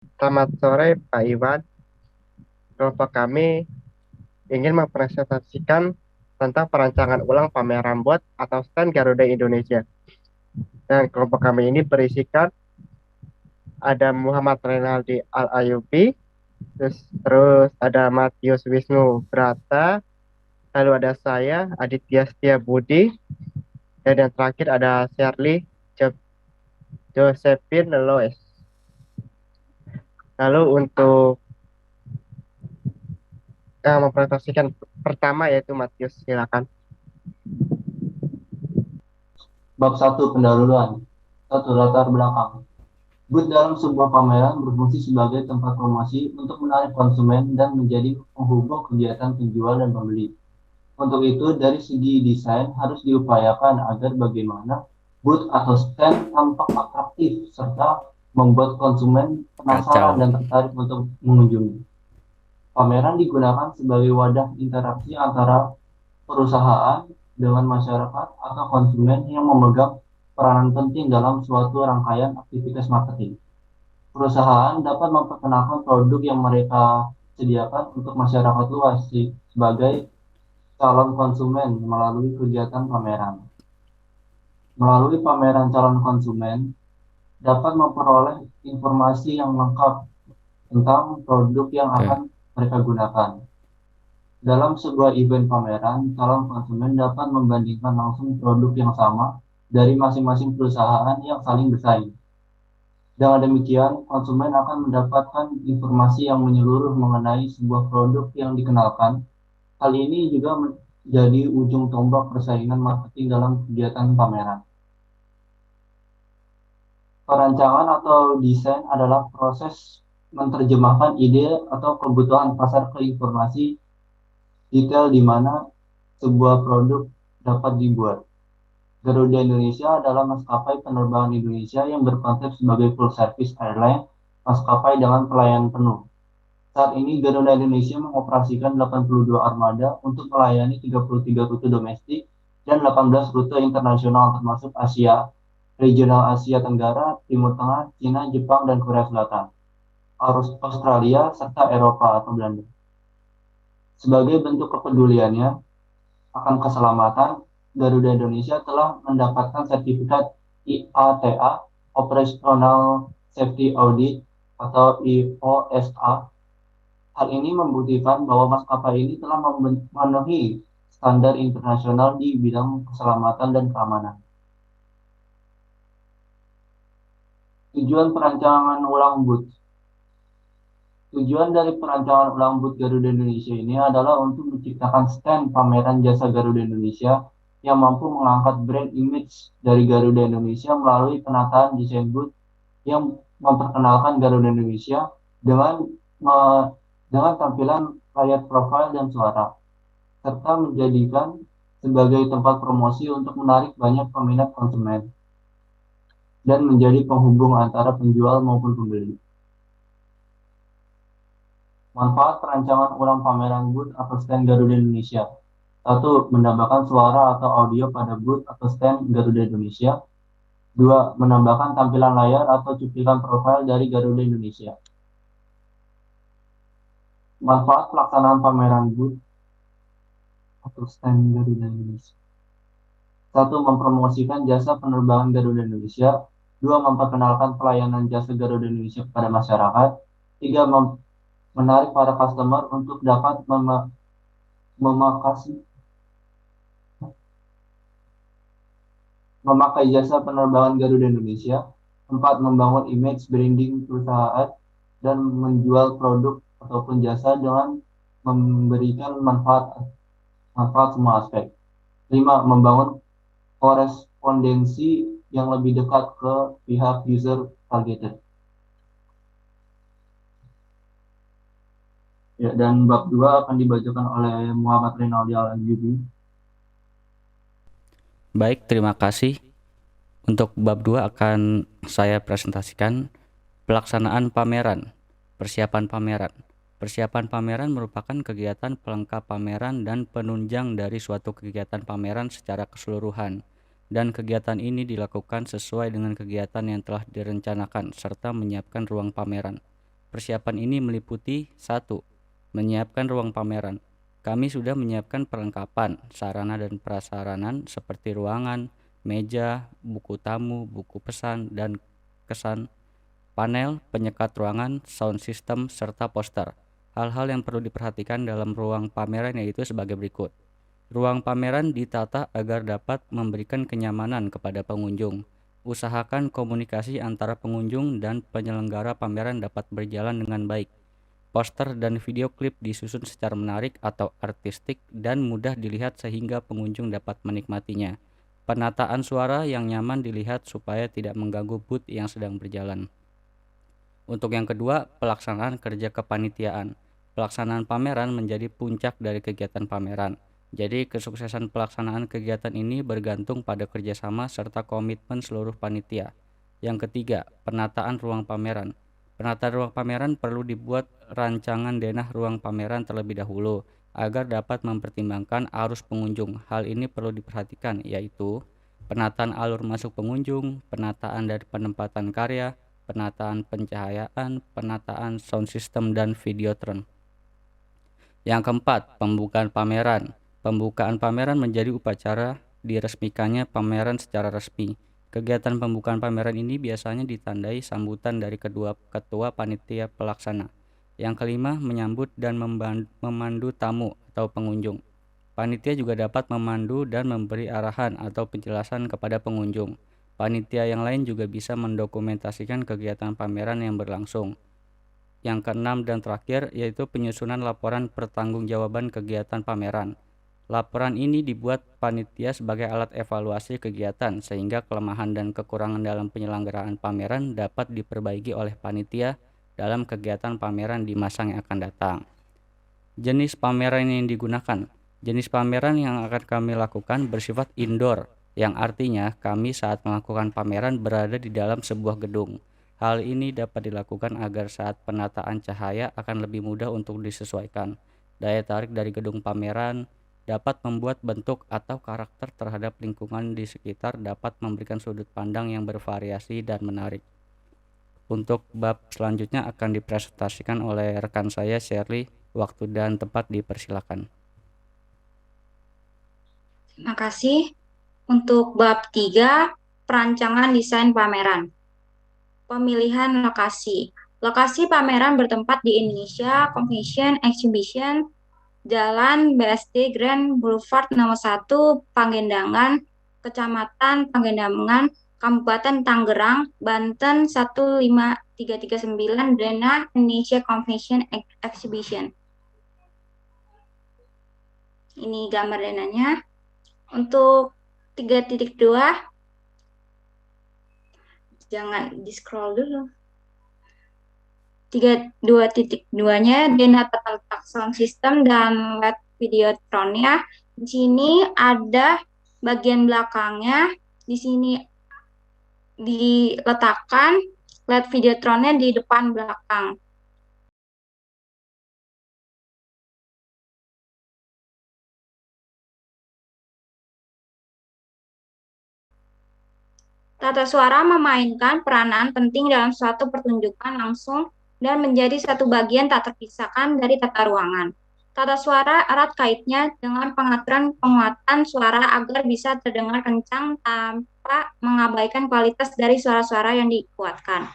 Selamat sore Pak Iwan. Kelompok kami ingin mempresentasikan tentang perancangan ulang pameran bot atau stand Garuda Indonesia. Dan kelompok kami ini berisikan ada Muhammad Renaldi Al-Ayubi, terus ada Matius Wisnu Brata, lalu ada saya Aditya Setia Budi, dan yang terakhir ada Shirley Josephine Loes. Lalu untuk mempresentasikan pertama yaitu Matius, silakan. Bab 1 Pendahuluan. 1. Latar belakang. Booth dalam sebuah pameran berfungsi sebagai tempat promosi untuk menarik konsumen dan menjadi penghubung kegiatan penjual dan pembeli. Untuk itu, dari segi desain harus diupayakan agar bagaimana booth atau stand tampak atraktif serta membuat konsumen penasaran Kacau. dan tertarik untuk mengunjungi. Pameran digunakan sebagai wadah interaksi antara perusahaan dengan masyarakat atau konsumen yang memegang peranan penting dalam suatu rangkaian aktivitas marketing. Perusahaan dapat memperkenalkan produk yang mereka sediakan untuk masyarakat luas sebagai calon konsumen melalui kegiatan pameran. Melalui pameran calon konsumen dapat memperoleh informasi yang lengkap tentang produk yang Oke. akan mereka gunakan. Dalam sebuah event pameran, calon konsumen dapat membandingkan langsung produk yang sama dari masing-masing perusahaan yang saling bersaing. Dengan demikian, konsumen akan mendapatkan informasi yang menyeluruh mengenai sebuah produk yang dikenalkan. Hal ini juga menjadi ujung tombak persaingan marketing dalam kegiatan pameran. Perancangan atau desain adalah proses menerjemahkan ide atau kebutuhan pasar ke informasi detail di mana sebuah produk dapat dibuat. Garuda Indonesia adalah maskapai penerbangan Indonesia yang berkonsep sebagai full service airline, maskapai dengan pelayanan penuh. Saat ini Garuda Indonesia mengoperasikan 82 armada untuk melayani 33 rute domestik dan 18 rute internasional termasuk Asia, regional Asia Tenggara, Timur Tengah, Cina, Jepang, dan Korea Selatan, Australia, serta Eropa atau Belanda. Sebagai bentuk kepeduliannya akan keselamatan, Garuda Indonesia telah mendapatkan sertifikat IATA Operational Safety Audit atau IOSA. Hal ini membuktikan bahwa maskapai ini telah memenuhi standar internasional di bidang keselamatan dan keamanan. Tujuan perancangan ulang booth. Tujuan dari perancangan ulang booth Garuda Indonesia ini adalah untuk menciptakan stand pameran jasa Garuda Indonesia yang mampu mengangkat brand image dari Garuda Indonesia melalui penataan desain booth yang memperkenalkan Garuda Indonesia dengan dengan tampilan layar profil dan suara, serta menjadikan sebagai tempat promosi untuk menarik banyak peminat konsumen dan menjadi penghubung antara penjual maupun pembeli. Manfaat perancangan ulang pameran booth atau stand Garuda Indonesia. 1. Menambahkan suara atau audio pada booth atau stand Garuda Indonesia. 2. Menambahkan tampilan layar atau cuplikan profil dari Garuda Indonesia. Manfaat pelaksanaan pameran booth atau stand Garuda Indonesia. 1. Mempromosikan jasa penerbangan Garuda Indonesia. 2. Memperkenalkan pelayanan jasa Garuda Indonesia kepada masyarakat. 3. Menarik para customer untuk dapat memakasi memakai jasa penerbangan Garuda Indonesia. 4. Membangun image branding perusahaan dan menjual produk ataupun jasa dengan memberikan manfaat semua aspek. 5. Membangun korespondensi yang lebih dekat ke pihak user targeted. Ya, dan bab 2 akan dibacakan oleh Muhammad Rinaldi Al-Ayyubi. Baik, terima kasih. Untuk bab 2 akan saya presentasikan pelaksanaan pameran. Persiapan pameran. Persiapan pameran merupakan kegiatan pelengkap pameran dan penunjang dari suatu kegiatan pameran secara keseluruhan. Dan kegiatan ini dilakukan sesuai dengan kegiatan yang telah direncanakan serta menyiapkan ruang pameran. Persiapan ini meliputi 1. Menyiapkan ruang pameran. Kami sudah menyiapkan perlengkapan, sarana dan prasarana seperti ruangan, meja, buku tamu, buku pesan dan kesan, panel, penyekat ruangan, sound system, serta poster. Hal-hal yang perlu diperhatikan dalam ruang pameran yaitu sebagai berikut. Ruang pameran ditata agar dapat memberikan kenyamanan kepada pengunjung. Usahakan komunikasi antara pengunjung dan penyelenggara pameran dapat berjalan dengan baik. Poster dan video klip disusun secara menarik atau artistik dan mudah dilihat sehingga pengunjung dapat menikmatinya. Penataan suara yang nyaman dilihat supaya tidak mengganggu booth yang sedang berjalan. Untuk yang kedua, pelaksanaan kerja kepanitiaan. Pelaksanaan pameran menjadi puncak dari kegiatan pameran. Jadi, kesuksesan pelaksanaan kegiatan ini bergantung pada kerjasama serta komitmen seluruh panitia. Yang ketiga, penataan ruang pameran. Penataan ruang pameran perlu dibuat rancangan denah ruang pameran terlebih dahulu agar dapat mempertimbangkan arus pengunjung. Hal ini perlu diperhatikan, yaitu penataan alur masuk pengunjung, penataan dari penempatan karya, penataan pencahayaan, penataan sound system dan videotron. Yang keempat, pembukaan pameran. Pembukaan pameran menjadi upacara diresmikannya pameran secara resmi. Kegiatan pembukaan pameran ini biasanya ditandai sambutan dari kedua ketua panitia pelaksana. Yang kelima, menyambut dan memandu tamu atau pengunjung. Panitia juga dapat memandu dan memberi arahan atau penjelasan kepada pengunjung. Panitia yang lain juga bisa mendokumentasikan kegiatan pameran yang berlangsung. Yang keenam dan terakhir yaitu penyusunan laporan pertanggungjawaban kegiatan pameran. Laporan ini dibuat panitia sebagai alat evaluasi kegiatan sehingga kelemahan dan kekurangan dalam penyelenggaraan pameran dapat diperbaiki oleh panitia dalam kegiatan pameran di masa yang akan datang. Jenis pameran yang digunakan. Jenis pameran yang akan kami lakukan bersifat indoor, yang artinya kami saat melakukan pameran berada di dalam sebuah gedung. Hal ini dapat dilakukan agar saat penataan cahaya akan lebih mudah untuk disesuaikan. Daya tarik dari gedung pameran dapat membuat bentuk atau karakter terhadap lingkungan di sekitar dapat memberikan sudut pandang yang bervariasi dan menarik. Untuk bab selanjutnya akan dipresentasikan oleh rekan saya Shirley. Waktu dan tempat dipersilakan. Terima kasih. Untuk bab 3, perancangan desain pameran. Pemilihan lokasi. Lokasi pameran bertempat di Indonesia Convention Exhibition, Jalan BSD Grand Boulevard nomor 1, Pangendangan, Kecamatan Pangendangan, Kabupaten Tangerang, Banten 15339, Denah, Indonesia Convention Exhibition. Ini gambar denahnya. Untuk 3.2, jangan di-scroll dulu. 2.2-nya denah tata letak sound system dan LED videotronnya. Di sini ada bagian belakangnya. Di sini diletakkan LED videotronnya di depan belakang. Tata suara memainkan peranan penting dalam suatu pertunjukan langsung dan menjadi satu bagian tak terpisahkan dari tata ruangan. Tata suara erat kaitnya dengan pengaturan penguatan suara agar bisa terdengar kencang tanpa mengabaikan kualitas dari suara-suara yang dikuatkan.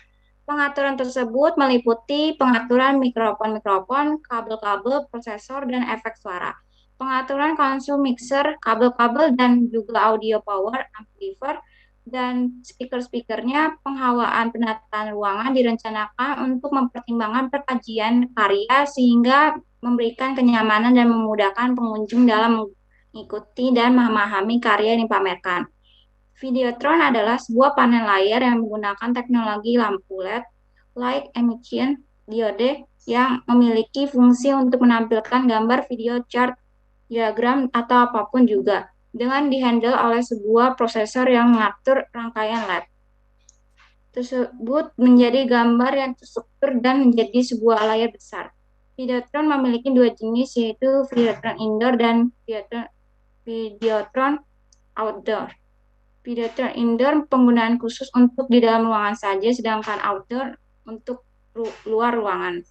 Pengaturan tersebut meliputi pengaturan mikrofon, kabel-kabel, prosesor, dan efek suara. Pengaturan konsol mixer, kabel-kabel, dan juga audio power amplifier, dan speaker-speakernya. Penghawaan penataan ruangan direncanakan untuk mempertimbangkan perkajian karya sehingga memberikan kenyamanan dan memudahkan pengunjung dalam mengikuti dan memahami karya yang dipamerkan. Videotron adalah sebuah panel layar yang menggunakan teknologi lampu LED, light emission diode, yang memiliki fungsi untuk menampilkan gambar, video, chart, diagram, atau apapun juga, dengan dihandle oleh sebuah prosesor yang mengatur rangkaian LED tersebut menjadi gambar yang terstruktur dan menjadi sebuah layar besar. Videotron memiliki dua jenis, yaitu videotron indoor dan videotron outdoor. Videotron indoor penggunaan khusus untuk di dalam ruangan saja, sedangkan outdoor untuk luar ruangan.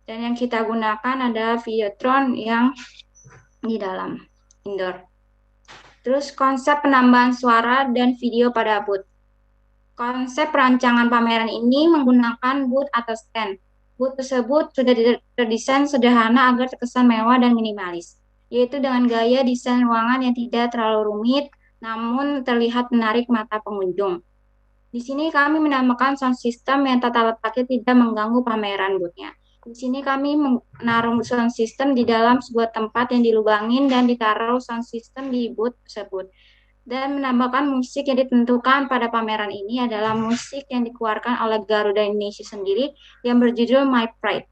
Dan yang kita gunakan adalah Videotron yang di dalam indoor. Terus konsep penambahan suara dan video pada booth. Konsep perancangan pameran ini menggunakan booth atau stand. Booth tersebut sudah terdesain sederhana agar terkesan mewah dan minimalis, yaitu dengan gaya desain ruangan yang tidak terlalu rumit, namun terlihat menarik mata pengunjung. Di sini kami menambahkan sound system yang tata letaknya tidak mengganggu pameran booth-nya. Di sini kami menaruh sound system di dalam sebuah tempat yang dilubangin dan ditaruh sound system di booth tersebut. Dan menambahkan musik yang ditentukan pada pameran ini adalah musik yang dikeluarkan oleh Garuda Indonesia sendiri yang berjudul My Pride.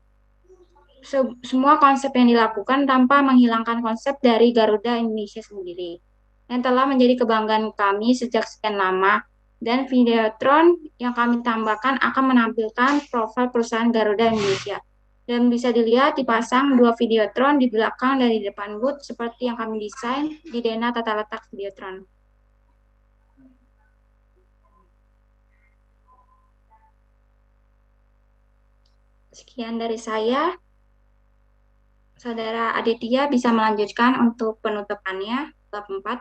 Semua konsep yang dilakukan tanpa menghilangkan konsep dari Garuda Indonesia sendiri, yang telah menjadi kebanggaan kami sejak sekian lama. Dan Videotron yang kami tambahkan akan menampilkan profil perusahaan Garuda Indonesia. Dan bisa dilihat dipasang 2 Videotron di belakang dan di depan booth seperti yang kami desain di Dena Tata Letak Videotron. Sekian dari saya. Saudara Aditya bisa melanjutkan untuk penutupannya, bab 4.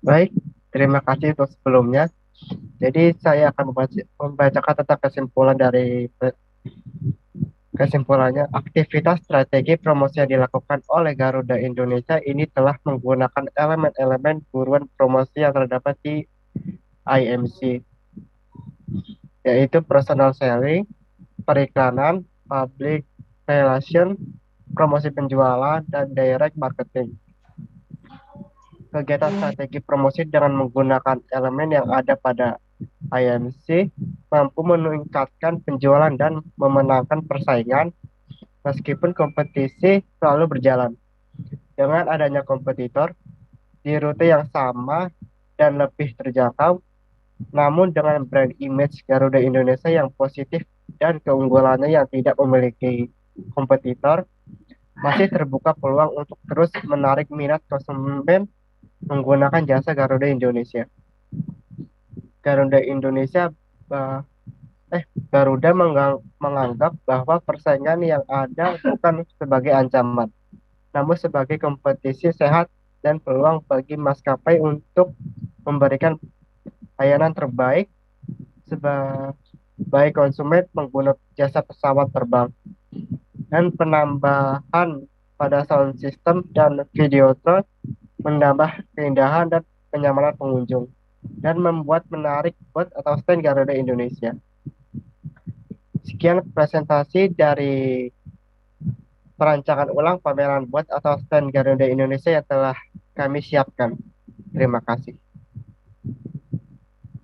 Baik, terima kasih untuk sebelumnya. Jadi saya akan membacakan tentang kesimpulannya. Aktivitas strategi promosi yang dilakukan oleh Garuda Indonesia ini telah menggunakan elemen-elemen buruan promosi yang terdapat di IMC, yaitu personal selling, periklanan, public relation, promosi penjualan, dan direct marketing. Kegiatan strategi promosi dengan menggunakan elemen yang ada pada IMC mampu meningkatkan penjualan dan memenangkan persaingan meskipun kompetisi selalu berjalan. Dengan adanya kompetitor di rute yang sama dan lebih terjangkau, namun dengan brand image Garuda Indonesia yang positif dan keunggulannya yang tidak memiliki kompetitor, masih terbuka peluang untuk terus menarik minat konsumen menggunakan jasa Garuda Indonesia. Garuda Indonesia Garuda menganggap bahwa persaingan yang ada bukan sebagai ancaman, namun sebagai kompetisi sehat dan peluang bagi maskapai untuk memberikan layanan terbaik sebagai konsumen pengguna jasa pesawat terbang. Dan penambahan pada sound system dan Videotron menambah keindahan dan kenyamanan pengunjung dan membuat menarik booth atau stand Garuda Indonesia. Sekian presentasi dari perancangan ulang pameran booth atau stand Garuda Indonesia yang telah kami siapkan. Terima kasih.